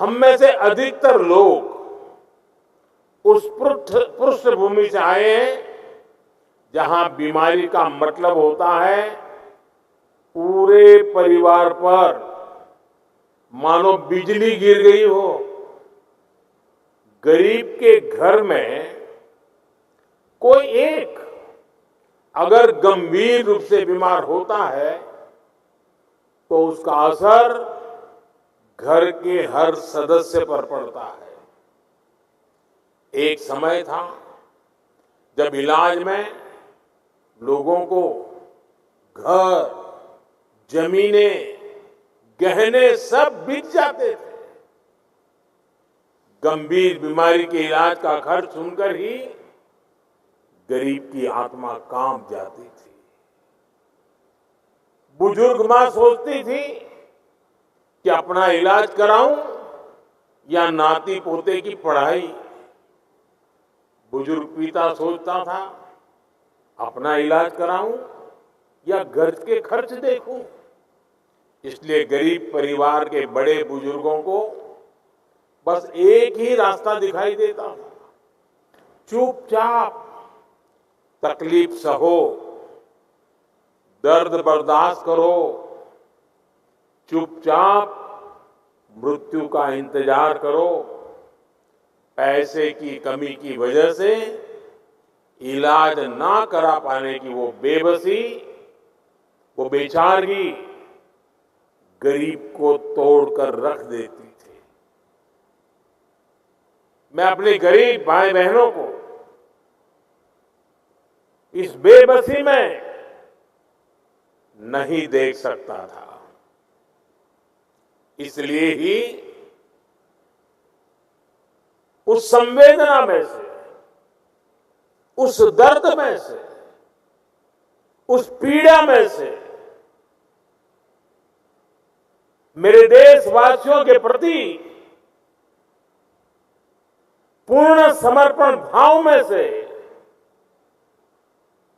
हम में से अधिकतर लोग उस पृष्ठभूमि से आए हैं जहां बीमारी का मतलब होता है पूरे परिवार पर मानो बिजली गिर गई हो। गरीब के घर में कोई एक अगर गंभीर रूप से बीमार होता है तो उसका असर घर के हर सदस्य पर पड़ता है। एक समय था जब इलाज में लोगों को घर, जमीनें, गहने सब बिक जाते थे। गंभीर बीमारी के इलाज का खर्च सुनकर ही गरीब की आत्मा कांप जाती थी। बुजुर्ग मां सोचती थी कि अपना इलाज कराऊं या नाती पोते की पढ़ाई। बुजुर्ग पिता सोचता था अपना इलाज कराऊं या घर के खर्च देखूं। इसलिए गरीब परिवार के बड़े बुजुर्गों को बस एक ही रास्ता दिखाई देता था, चुपचाप तकलीफ सहो, दर्द बर्दाश्त करो, चुपचाप मृत्यु का इंतजार करो। पैसे की कमी की वजह से इलाज ना करा पाने की वो बेबसी, वो बेचारगी गरीब को तोड़कर रख देती थी। मैं अपने गरीब भाई बहनों को इस बेबसी में नहीं देख सकता था। इसलिए ही उस संवेदना में से, उस दर्द में से, उस पीड़ा में से मेरे देशवासियों के प्रति पूर्ण समर्पण भाव में से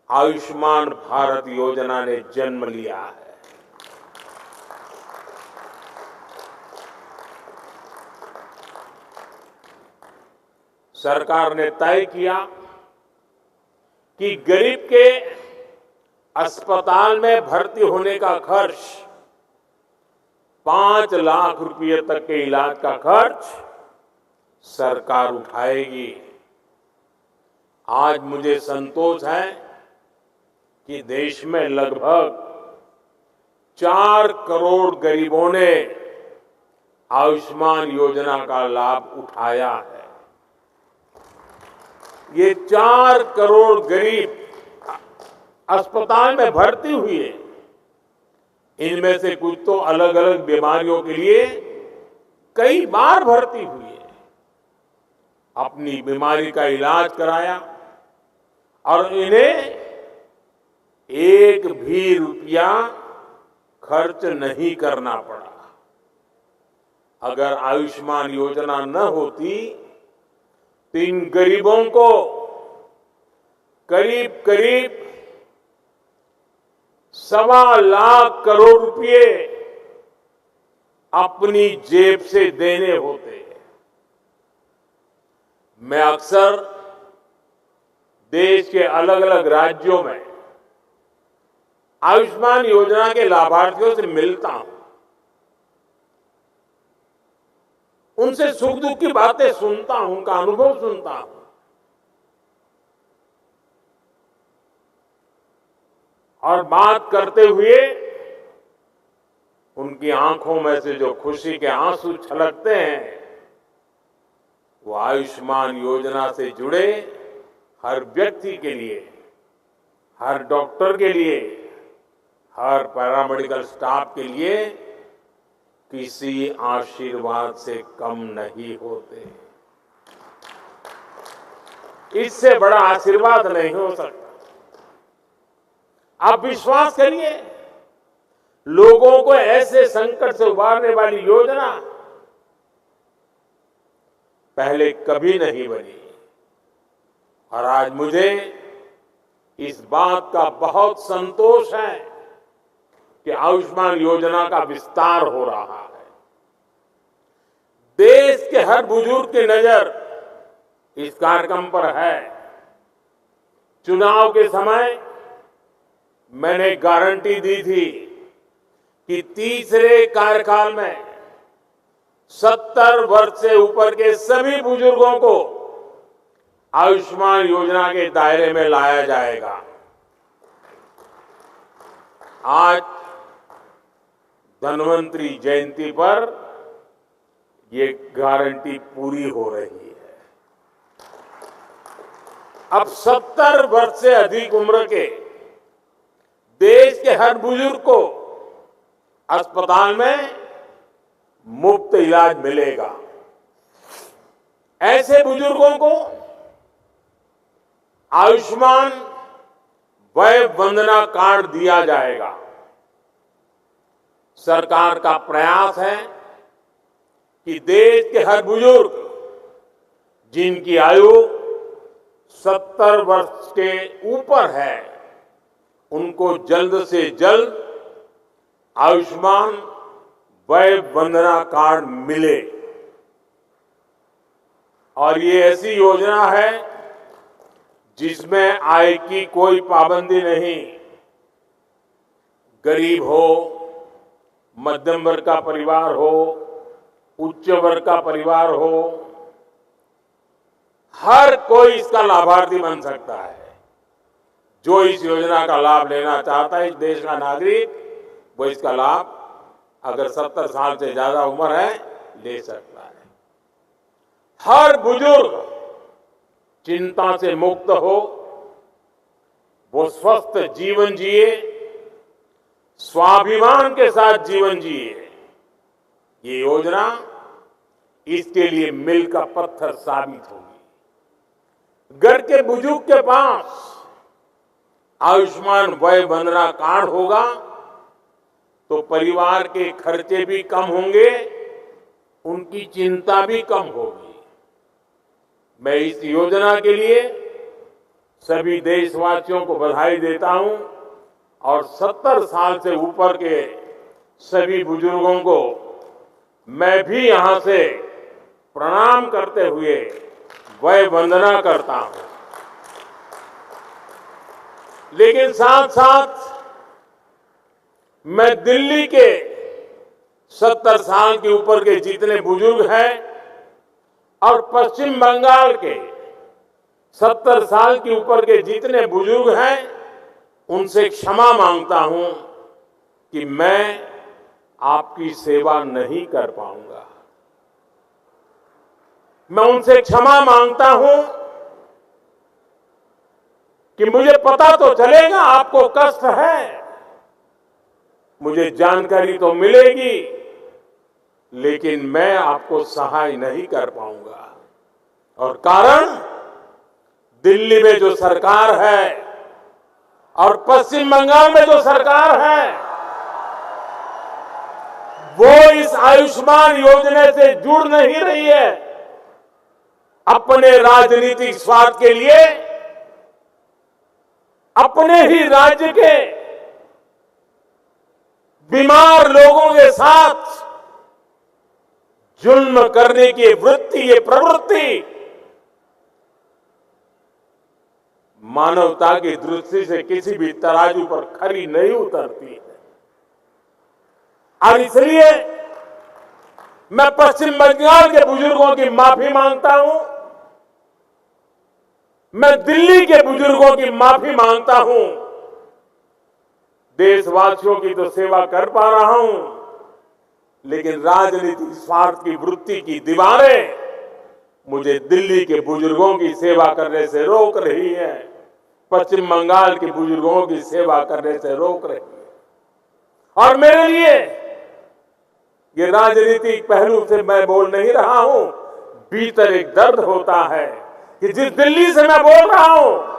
आयुष्मान भारत योजना ने जन्म लिया है। सरकार ने तय किया कि गरीब के अस्पताल में भर्ती होने का खर्च 5 लाख रुपए तक के इलाज का खर्च सरकार उठाएगी। आज मुझे संतोष है कि देश में लगभग 4 करोड़ गरीबों ने आयुष्मान योजना का लाभ उठाया है। ये 4 करोड़ गरीब अस्पताल में भर्ती हुए, इनमें से कुछ तो अलग अलग बीमारियों के लिए कई बार भर्ती हुए, अपनी बीमारी का इलाज कराया और इन्हें एक भी रुपया खर्च नहीं करना पड़ा। अगर आयुष्मान योजना न होती तो इन गरीबों को करीब करीब 1.25 लाख करोड़ रुपए अपनी जेब से देने होते। मैं अक्सर देश के अलग अलग राज्यों में आयुष्मान योजना के लाभार्थियों से मिलता हूं, उनसे सुख दुख की बातें सुनता हूं, उनका अनुभव सुनता हूं। और बात करते हुए उनकी आंखों में से जो खुशी के आंसू छलकते हैं, वो आयुष्मान योजना से जुड़े हर व्यक्ति के लिए, हर डॉक्टर के लिए, हर पैरामेडिकल स्टाफ के लिए किसी आशीर्वाद से कम नहीं होते। इससे बड़ा आशीर्वाद नहीं हो सकता। आप विश्वास करिए, लोगों को ऐसे संकट से उबारने वाली योजना पहले कभी नहीं बनी। और आज मुझे इस बात का बहुत संतोष है कि आयुष्मान योजना का विस्तार हो रहा है। देश के हर बुजुर्ग की नजर इस कार्यक्रम पर है। चुनाव के समय मैंने गारंटी दी थी कि तीसरे कार्यकाल में 70 वर्ष से ऊपर के सभी बुजुर्गों को आयुष्मान योजना के दायरे में लाया जाएगा। आज धन्वंतरि जयंती पर ये गारंटी पूरी हो रही है। अब 70 वर्ष से अधिक उम्र के देश के हर बुजुर्ग को अस्पताल में मुफ्त इलाज मिलेगा। ऐसे बुजुर्गों को आयुष्मान वय वंदना कार्ड दिया जाएगा। सरकार का प्रयास है कि देश के हर बुजुर्ग जिनकी आयु 70 वर्ष के ऊपर है, उनको जल्द से जल्द आयुष्मान वय वंदना कार्ड मिले। और ये ऐसी योजना है जिसमें आय की कोई पाबंदी नहीं। गरीब हो, मध्यम वर्ग का परिवार हो, उच्च वर्ग का परिवार हो, हर कोई इसका लाभार्थी बन सकता है। जो इस योजना का लाभ लेना चाहता है, इस देश का नागरिक, वो इसका लाभ अगर 70 साल से ज्यादा उम्र है ले सकता है। हर बुजुर्ग चिंता से मुक्त हो, वो स्वस्थ जीवन जिए, स्वाभिमान के साथ जीवन जिए। ये योजना इसके लिए मील का पत्थर साबित होगी। घर के बुजुर्ग के पास आयुष्मान वय वंदना कार्ड होगा तो परिवार के खर्चे भी कम होंगे, उनकी चिंता भी कम होगी। मैं इस योजना के लिए सभी देशवासियों को बधाई देता हूं और 70 साल से ऊपर के सभी बुजुर्गों को मैं भी यहां से प्रणाम करते हुए वय वंदना करता हूं। लेकिन साथ साथ मैं दिल्ली के 70 साल के ऊपर के जितने बुजुर्ग हैं और पश्चिम बंगाल के 70 साल के ऊपर के जितने बुजुर्ग हैं, उनसे क्षमा मांगता हूं कि मैं आपकी सेवा नहीं कर पाऊंगा। मैं उनसे क्षमा मांगता हूं कि मुझे पता तो चलेगा आपको कष्ट है, मुझे जानकारी तो मिलेगी, लेकिन मैं आपको सहाय नहीं कर पाऊंगा। और कारण, दिल्ली में जो सरकार है और पश्चिम बंगाल में जो सरकार है, वो इस आयुष्मान योजना से जुड़ नहीं रही है। अपने राजनीतिक स्वार्थ के लिए अपने ही राज्य के बीमार लोगों के साथ जुल्म करने की वृत्ति, ये प्रवृत्ति मानवता की दृष्टि से किसी भी तराजू पर खरी नहीं उतरती है। और इसलिए मैं पश्चिम बंगाल के बुजुर्गों की माफी मांगता हूं, मैं दिल्ली के बुजुर्गों की माफी मांगता हूं। देशवासियों की तो सेवा कर पा रहा हूं, लेकिन राजनीतिक स्वार्थ की वृत्ति की दीवारें मुझे दिल्ली के बुजुर्गों की सेवा करने से रोक रही है, पश्चिम बंगाल के बुजुर्गों की सेवा करने से रोक रही है। और मेरे लिए ये राजनीतिक पहलू से मैं बोल नहीं रहा हूं, भीतर एक दर्द होता है कि जिस दिल्ली से मैं बोल रहा हूं,